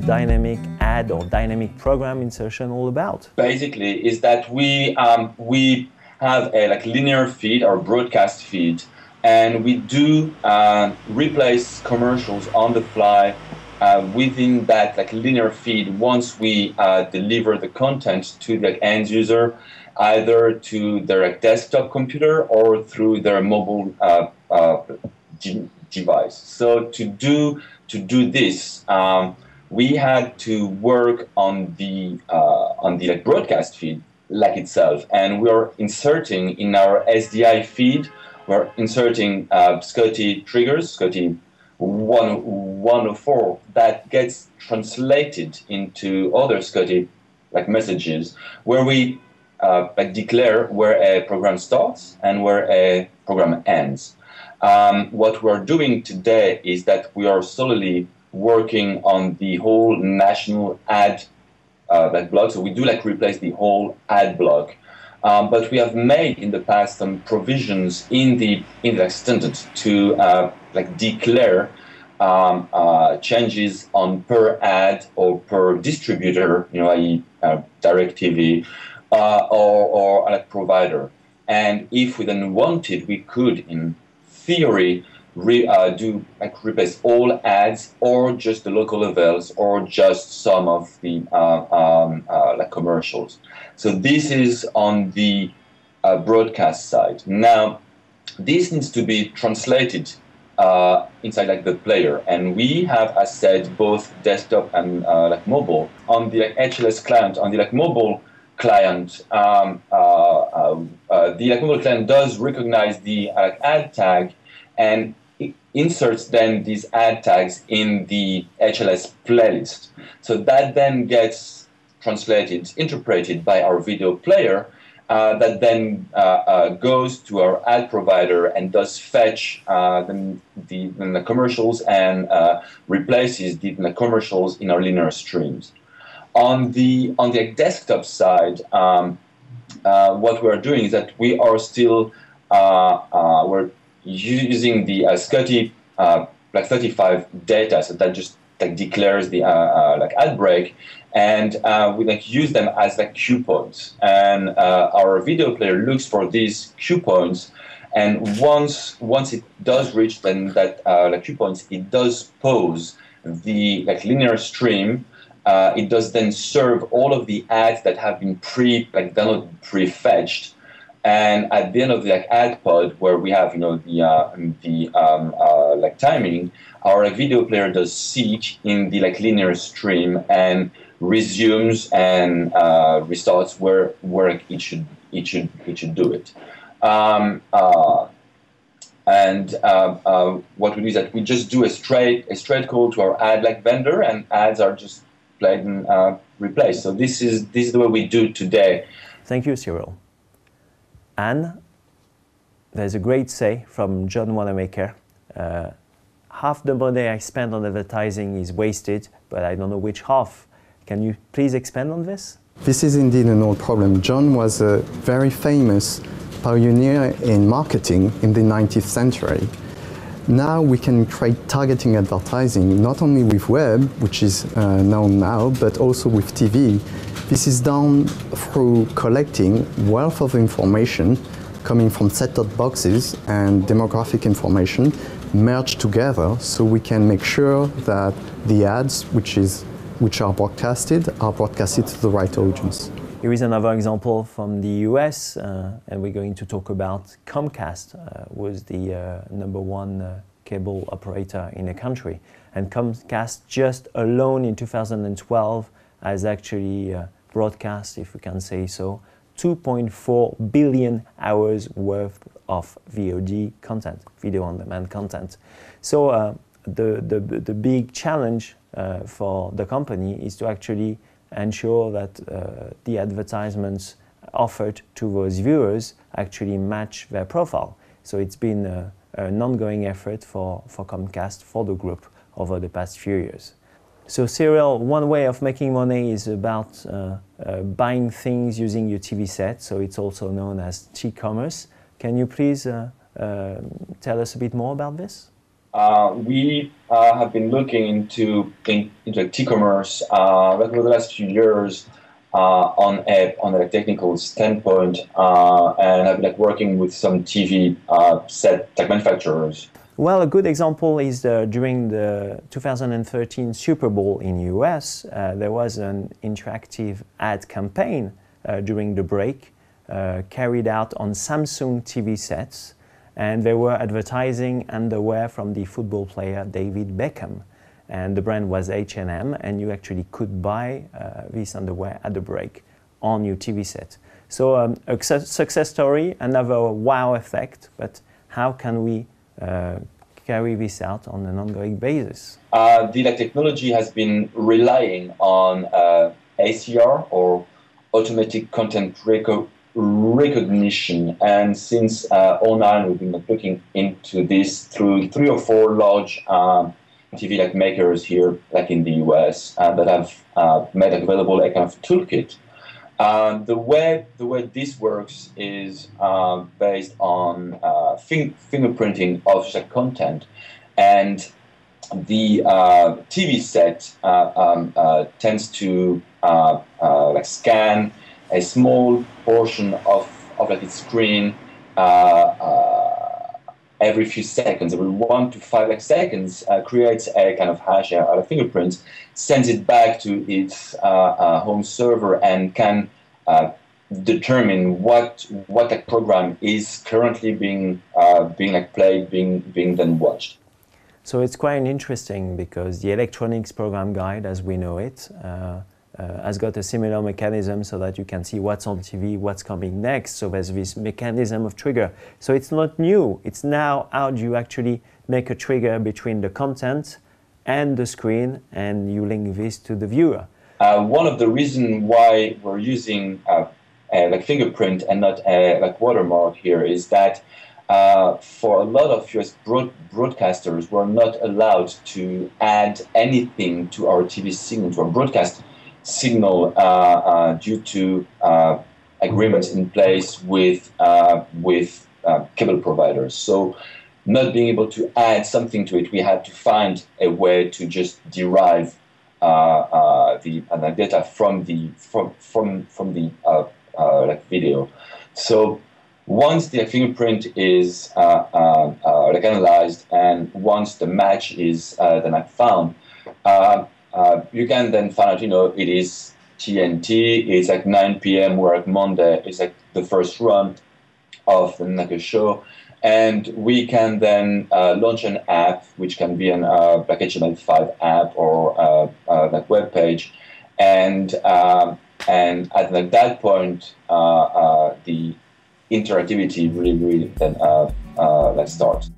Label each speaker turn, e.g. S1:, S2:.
S1: dynamic ad or dynamic program insertion all about?
S2: Basically, is that we have a linear feed or broadcast feed, and we do replace commercials on the fly within that linear feed once we deliver the content to the end user, either to their desktop computer or through their mobile device. So to do this, we had to work on the broadcast feed itself, and we are inserting in our SDI feed. We're inserting SCOTI triggers, SCOTI 104, that gets translated into other SCOTI messages, where we declare where a program starts and where a program ends. What we're doing today is that we are solely working on the whole national ad block. So we do replace the whole ad block. But we have made in the past some provisions in the standard to declare changes on per ad or per distributor, i.e. DirecTV or provider. And if we then wanted, we could, in theory, replace all ads or just the local avails or just some of the commercials. So this is on the broadcast side. Now, this needs to be translated inside the player, and we have, as said, both desktop and mobile. On the HLS client, on the mobile client, the mobile client does recognize the ad tag, and it inserts then these ad tags in the HLS playlist. So that then gets translated, interpreted by our video player, that then goes to our ad provider and does fetch the commercials and replaces the commercials in our linear streams. On the desktop side, what we're doing is that we are still we're using the SCOTI 35 data, so that just declares the ad break, and we use them as cue points. And our video player looks for these cue points, and once it does reach then that cue points, it does pause the linear stream. It does then serve all of the ads that have been downloaded, pre-fetched. And at the end of the ad pod, where we have the timing, our video player does seek in the linear stream and resumes and restarts where it should do it. What we do is that we just do a straight call to our ad vendor, and ads are just played and replaced. So this is the way we do it today.
S1: Thank you, Cyril. And there's a great say from John Wanamaker. Half the money I spend on advertising is wasted, but I don't know which half. Can you please expand on this?
S3: This is indeed an old problem. John was a very famous pioneer in marketing in the 19th century. Now we can create targeting advertising, not only with web, which is known now, but also with TV. This is done through collecting wealth of information coming from set-top boxes and demographic information merged together, so we can make sure that the ads which are broadcasted to the right audience.
S1: Here is another example from the US, and we're going to talk about Comcast, was the #1 cable operator in the country. And Comcast just alone in 2012 has actually broadcast, if we can say so, 2.4 billion hours worth of VOD content, video on demand content. So the big challenge for the company is to actually ensure that the advertisements offered to those viewers actually match their profile. So it's been an ongoing effort for Comcast, for the group, over the past few years. So Cyril, one way of making money is about buying things using your TV set, so it's also known as T-commerce. Can you please tell us a bit more about this?
S2: We have been looking into e-commerce like over the last few years on a technical standpoint, and I've been like working with some TV set tech manufacturers.
S1: Well, a good example is during the 2013 Super Bowl in US, there was an interactive ad campaign during the break carried out on Samsung TV sets, and they were advertising underwear from the football player David Beckham. And the brand was H&M, and you actually could buy this underwear at the break on your TV set. So a success story, another wow effect, but how can we carry this out on an ongoing basis?
S2: The technology has been relying on ACR, or automatic content recognition, and since 2009 we've been looking into this through 3 or 4 large TV makers here, in the US, that have made available a kind of toolkit. The way this works is based on fingerprinting of content, and the TV set tends to scan a small portion of its screen every few seconds, every 1 to 5 seconds, creates a kind of hash out of fingerprints, sends it back to its home server, and can determine what program is currently being played, being then watched.
S1: So it's quite interesting because the electronics program guide, as we know it, has got a similar mechanism so that you can see what's on TV, what's coming next. So there's this mechanism of trigger. So it's not new. It's now how do you actually make a trigger between the content and the screen, and you link this to the viewer.
S2: One of the reasons why we're using fingerprint and not watermark here is that for a lot of US broadcasters, we're not allowed to add anything to our TV signal, to our broadcast signal, due to agreements in place with cable providers. So, not being able to add something to it, we had to find a way to just derive the data from the video. So once the fingerprint is analyzed, and once the match is then found, you can then find out, it is TNT, it's 9 p.m. We're Monday, it's the first run of the show, and we can then launch an app, which can be an HTML5 app or web page, and at that point, the interactivity really then starts.